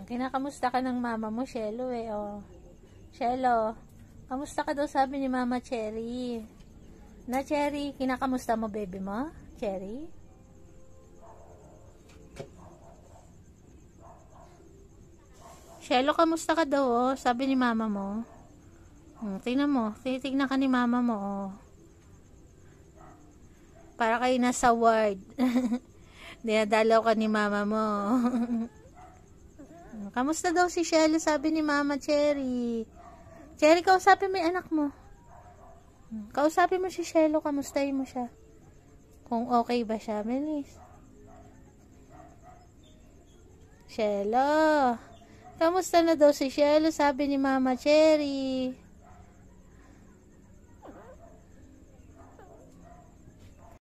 Kinakamusta ka ng mama mo, Shelo eh, oh. Shelo, kamusta ka daw sabi ni Mama Cherry? Na Cherry, kinakamusta mo baby mo? Cherry? Shelo, kamusta ka daw, oh? Sabi ni mama mo. Tingnan mo, titignan ka ni mama mo, oh. Para kayo nasa ward. Dinadalaw ka ni mama mo. Kamusta daw si Shelo, sabi ni Mama Cherry. Cherry, kausapin mo yung anak mo. Kausapin mo si Shelo, kamustahin mo siya. Kung okay ba siya, Melis. Shelo, kamusta na daw si Shelo, sabi ni Mama Cherry.